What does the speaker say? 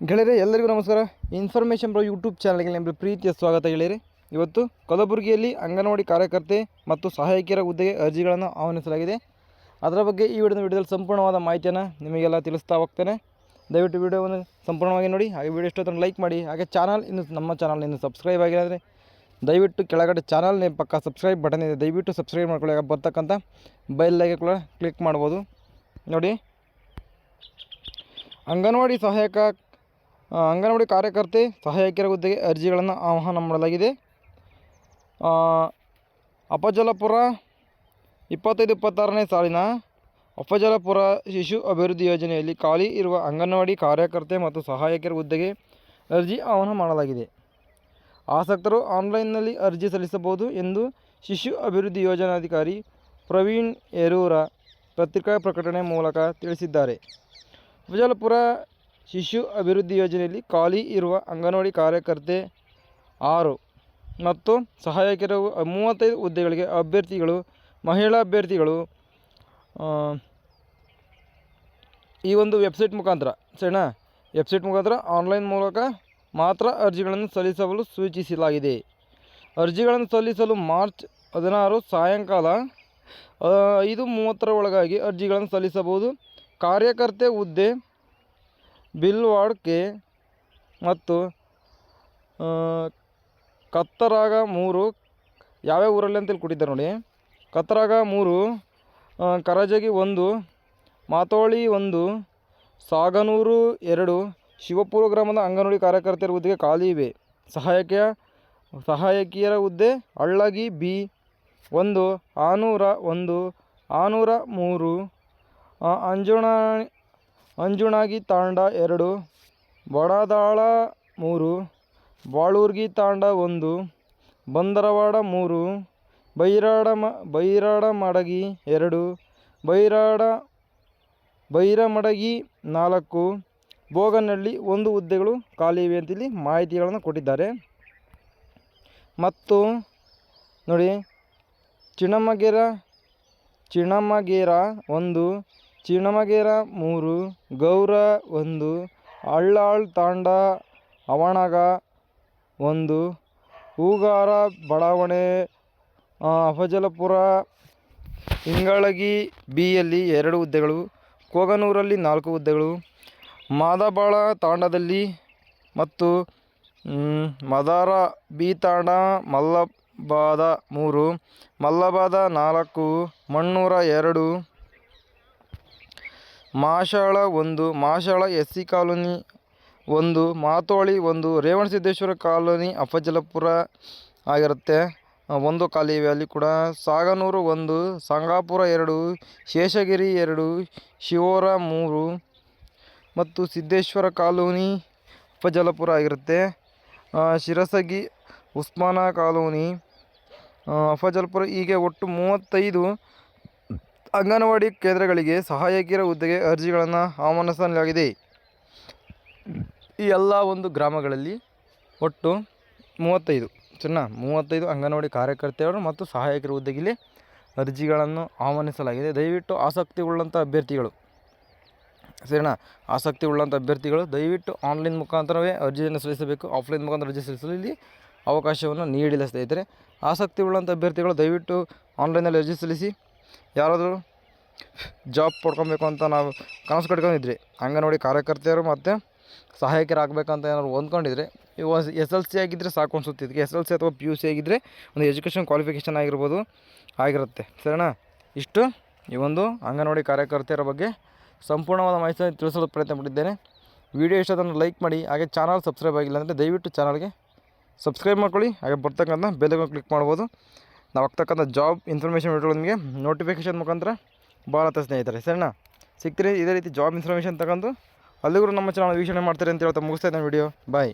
ಗೆಳೆಯರೆ ಎಲ್ಲರಿಗೂ ನಮಸ್ಕಾರ. ಇನ್ಫಾರ್ಮೇಷನ್ ಬ್ರೋ ಯೂಟ್ಯೂಬ್ ಚಾನಲ್ಗೆ ನಿಮಗೆ ಪ್ರೀತಿಯ ಸ್ವಾಗತ ಗೆಳೆಯರೆ. ಇವತ್ತು ಕಲಬುರಗಿಯಲ್ಲಿ ಅಂಗನವಾಡಿ ಕಾರ್ಯಕರ್ತೆ ಮತ್ತು ಸಹಾಯಕಿಯರ ಹುದ್ದೆಗೆ ಅರ್ಜಿಗಳನ್ನು ಆಹ್ವಾನಿಸಲಾಗಿದೆ. ಅದರ ಬಗ್ಗೆ ಈ ವಿಡಿಯೋದಲ್ಲಿ ಸಂಪೂರ್ಣವಾದ ಮಾಹಿತಿಯನ್ನು ನಿಮಗೆಲ್ಲ ತಿಳಿಸ್ತಾ ಹೋಗ್ತೇನೆ. ದಯವಿಟ್ಟು ವಿಡಿಯೋವನ್ನು ಸಂಪೂರ್ಣವಾಗಿ ನೋಡಿ. ಹಾಗೆ ವಿಡಿಯೋ ಇಷ್ಟೊತ್ತನ್ನು ಲೈಕ್ ಮಾಡಿ. ಹಾಗೆ ನಮ್ಮ ಚಾನಲ್ ಇನ್ನು ಸಬ್ಸ್ಕ್ರೈಬ್ ಆಗಿಲ್ಲ ದಯವಿಟ್ಟು ಕೆಳಗಡೆ ಚಾನಲ್ ಪಕ್ಕ ಸಬ್ಸ್ಕ್ರೈಬ್ ಬಟನ್ ಇದೆ, ದಯವಿಟ್ಟು ಸಬ್ಸ್ಕ್ರೈಬ್ ಮಾಡ್ಕೊಳ್ಳಿ. ಬರ್ತಕ್ಕಂಥ ಬೆಲ್ ಕೂಡ ಕ್ಲಿಕ್ ಮಾಡ್ಬೋದು. ನೋಡಿ, ಅಂಗನವಾಡಿ ಕಾರ್ಯಕರ್ತೆ ಸಹಾಯಕಿಯರ ಹುದ್ದೆಗೆ ಅರ್ಜಿಗಳನ್ನು ಆಹ್ವಾನ ಮಾಡಲಾಗಿದೆ. ಅಫಜಲಪುರ 25-26ನೇ ಸಾಲಿನ ಅಫಜಲಪುರ ಶಿಶು ಅಭಿವೃದ್ಧಿ ಯೋಜನೆಯಲ್ಲಿ ಖಾಲಿ ಇರುವ ಅಂಗನವಾಡಿ ಕಾರ್ಯಕರ್ತೆ ಮತ್ತು ಸಹಾಯಕಿಯರ ಹುದ್ದೆಗೆ ಅರ್ಜಿ ಆಹ್ವಾನ ಮಾಡಲಾಗಿದೆ. ಆಸಕ್ತರು ಆನ್ಲೈನ್ನಲ್ಲಿ ಅರ್ಜಿ ಸಲ್ಲಿಸಬಹುದು ಎಂದು ಶಿಶು ಅಭಿವೃದ್ಧಿ ಯೋಜನಾಧಿಕಾರಿ ಪ್ರವೀಣ್ ಯರೂರ ಪತ್ರಿಕಾ ಪ್ರಕಟಣೆ ಮೂಲಕ ತಿಳಿಸಿದ್ದಾರೆ. ಅಫಜಲಪುರ ಶಿಶು ಅಭಿವೃದ್ಧಿ ಯೋಜನೆಯಲ್ಲಿ ಖಾಲಿ ಇರುವ ಅಂಗನವಾಡಿ ಕಾರ್ಯಕರ್ತೆ 6 ಮತ್ತು ಸಹಾಯಕಿಯರ 35 ಹುದ್ದೆಗಳಿಗೆ ಮಹಿಳಾ ಅಭ್ಯರ್ಥಿಗಳು ಈ ಒಂದು ವೆಬ್ಸೈಟ್ ಮುಖಾಂತರ ಆನ್ಲೈನ್ ಮೂಲಕ ಮಾತ್ರ ಅರ್ಜಿಗಳನ್ನು ಸಲ್ಲಿಸಲು ಸೂಚಿಸಲಾಗಿದೆ. ಅರ್ಜಿಗಳನ್ನು ಸಲ್ಲಿಸಲು ಮಾರ್ಚ್ 16 ಸಾಯಂಕಾಲ 5:30 ಒಳಗಾಗಿ ಅರ್ಜಿಗಳನ್ನು ಸಲ್ಲಿಸಬಹುದು. ಕಾರ್ಯಕರ್ತೆ ಹುದ್ದೆ ಬಿಲ್ವಾಡ್ ಕೆ ಮತ್ತು ಕತ್ತರಾಗ 3 ಯಾವ್ಯಾವ ಊರಲ್ಲಿ ಅಂತೇಳಿ ಕೊಟ್ಟಿದ್ದಾರೆ ನೋಡಿ. ಕತ್ತರಾಗ 3, ಕರಜಗಿ 1, ಮಾತೋಳಿ 1, ಸಾಗನೂರು 2, ಶಿವಪುರ ಗ್ರಾಮದ ಅಂಗನವಾಡಿ ಕಾರ್ಯಕರ್ತೆಯರ ಹುದ್ದೆಗೆ ಖಾಲಿ ಇವೆ. ಸಹಾಯಕಿಯರ ಹುದ್ದೆ ಅಳ್ಳಗಿ ಬಿ 1, ಆನೂರ 1, ಆನೂರ 3, ಅಂಜುಣಾಗಿ ತಾಂಡ 2, ಬಡದಾಳ 3, ಬಾಳೂರ್ಗಿ ತಾಂಡ 1, ಬಂದರವಾಡ 3, ಬೈರಾಡಮಡಗಿ 2, ಬೈರಮಡಗಿ 4, ಬೋಗನಹಳ್ಳಿ 1 ಹುದ್ದೆಗಳು ಖಾಲಿ ಇವೆ ಅಂತೇಳಿ ಮಾಹಿತಿಗಳನ್ನು ಕೊಟ್ಟಿದ್ದಾರೆ. ಮತ್ತು ನೋಡಿ, ಚಿಣಮಗೇರ 1, ಚಿಣಮಗೇರ 3, ಗೌರ 1, ಅಳ್ಳಾಳ್ ತಾಂಡ ಅವಣಗ 1, ಹೂಗಾರ ಬಡಾವಣೆ ಅಫಜಲಪುರ ಇಂಗಳಗಿ ಬಿಯಲ್ಲಿ 2 ಹುದ್ದೆಗಳು, ಕೋಗನೂರಲ್ಲಿ 4 ಹುದ್ದೆಗಳು, ಮಾದಬಾಳ ತಾಂಡದಲ್ಲಿ ಮತ್ತು Madar B Tanda Mallabad 3, Mallabad 4, Mannur 2, Mashal 1, Mashal SC colony 1, Matoli 1, Revanasiddeshwara colony Afzalpur ಆಗಿರುತ್ತೆ 1 ಖಾಲಿ ಇವೆ ಅಲ್ಲಿ ಕೂಡ. ಸಾಗನೂರು 1, ಸಂಗಾಪುರ 2, ಶೇಷಗಿರಿ 2, ಶಿವೋರ 3 ಮತ್ತು ಸಿದ್ದೇಶ್ವರ ಕಾಲೋನಿ ಅಫಜಲಪುರ ಆಗಿರುತ್ತೆ. ಶಿರಸಗಿ ಉಸ್ಮಾನ ಕಾಲೋನಿ ಅಫಜಲಪುರ. ಹೀಗೆ ಒಟ್ಟು 35 ಅಂಗನವಾಡಿ ಕೇಂದ್ರಗಳಿಗೆ ಸಹಾಯಕಿಯರ ಹುದ್ದೆಗೆ ಅರ್ಜಿಗಳನ್ನು ಆಹ್ವಾನಿಸಲಾಗಿದೆ. ಈ ಎಲ್ಲ ಒಂದು ಗ್ರಾಮಗಳಲ್ಲಿ ಒಟ್ಟು 35 ಅಂಗನವಾಡಿ ಕಾರ್ಯಕರ್ತೆಯರು ಮತ್ತು ಸಹಾಯಕರ ಹುದ್ದೆಗೆ ಅರ್ಜಿಗಳನ್ನು ಆಹ್ವಾನಿಸಲಾಗಿದೆ. ದಯವಿಟ್ಟು ಆಸಕ್ತಿ ಉಳ್ಳಂಥ ಅಭ್ಯರ್ಥಿಗಳು ದಯವಿಟ್ಟು ಆನ್ಲೈನ್ ಮುಖಾಂತರವೇ ಅರ್ಜಿಯನ್ನು ಸಲ್ಲಿಸಬೇಕು. ಆಫ್ಲೈನ್ ಮುಖಾಂತರ ಅರ್ಜಿ ಸಲ್ಲಿಸಲು ಇಲ್ಲಿ ಅವಕಾಶವನ್ನು ನೀಡಿಲ್ಲ ಸ್ನೇಹಿತರೆ. ಆಸಕ್ತಿ ಉಳ್ಳಂಥ ಅಭ್ಯರ್ಥಿಗಳು ದಯವಿಟ್ಟು ಆನ್ಲೈನಲ್ಲಿ ಅರ್ಜಿ ಸಲ್ಲಿಸಿ. ಯಾರಾದರೂ ಜಾಬ್ ಪಡ್ಕೊಬೇಕು ಅಂತ ನಾವು ಕನಸು ಕಟ್ಕೊಂಡಿದ್ರಿ, ಅಂಗನವಾಡಿ ಕಾರ್ಯಕರ್ತೆಯರು ಮತ್ತು ಸಹಾಯಕರಾಗಬೇಕಂತ ಏನಾದ್ರು ಹೊಂದ್ಕೊಂಡಿದ್ರೆ, SLC ಆಗಿದ್ದರೆ ಸಾಕು ಅನಿಸುತ್ತೆ. ಇದಕ್ಕೆ SLC ಅಥವಾ PUC ಆಗಿದ್ದರೆ ಒಂದು ಎಜುಕೇಷನ್ ಕ್ವಾಲಿಫಿಕೇಷನ್ ಆಗಿರುತ್ತೆ. ಸರಿನಾ? ಇಷ್ಟು ಈ ಒಂದು ಅಂಗನವಾಡಿ ಕಾರ್ಯಕರ್ತೆಯರ ಬಗ್ಗೆ ಸಂಪೂರ್ಣವಾದ ಮಾಹಿತಿಯನ್ನು ತಿಳಿಸಲು ಪ್ರಯತ್ನ ಪಟ್ಟಿದ್ದೇನೆ. ವಿಡಿಯೋ ಇಷ್ಟೊಂದು ಲೈಕ್ ಮಾಡಿ. ಹಾಗೆ ಚಾನಲ್ ಸಬ್ಸ್ಕ್ರೈಬ್ ಆಗಿಲ್ಲ ಅಂದರೆ ದಯವಿಟ್ಟು ಚಾನಲ್ಗೆ ಸಬ್ಸ್ಕ್ರೈಬ್ ಮಾಡ್ಕೊಳ್ಳಿ. ಹಾಗೆ ಬರ್ತಕ್ಕಂಥ ಬೆಲ್ ಕ್ಲಿಕ್ ಮಾಡ್ಬೋದು. ನಾವು ಆಗ್ತಕ್ಕಂಥ ಜಾಬ್ ಇನ್ಫಾರ್ಮೇಷನ್ ವಿಡಿಯೋಗಳು ನಿಮಗೆ ನೋಟಿಫಿಕೇಷನ್ ಮುಖಾಂತರ ಬರುತ್ತೆ ಸ್ನೇಹಿತರೆ. ಸರಿನಾ? ಸಿಗ್ತೀರಿ ಇದೇ ರೀತಿ ಜಾಬ್ ಇನ್ಫಾರ್ಮೇಷನ್ ತಗೊಂಡು ಅಲ್ಲಿಗೂ ನಮ್ಮ ಚಾನಲ್ ವೀಕ್ಷಣೆ ಮಾಡ್ತೀರಿ ಅಂತ ಹೇಳ್ತಾ ಮುಗಿಸ್ತಾ ಇದ್ದೇನೆ ವಿಡಿಯೋ. ಬಾಯ್.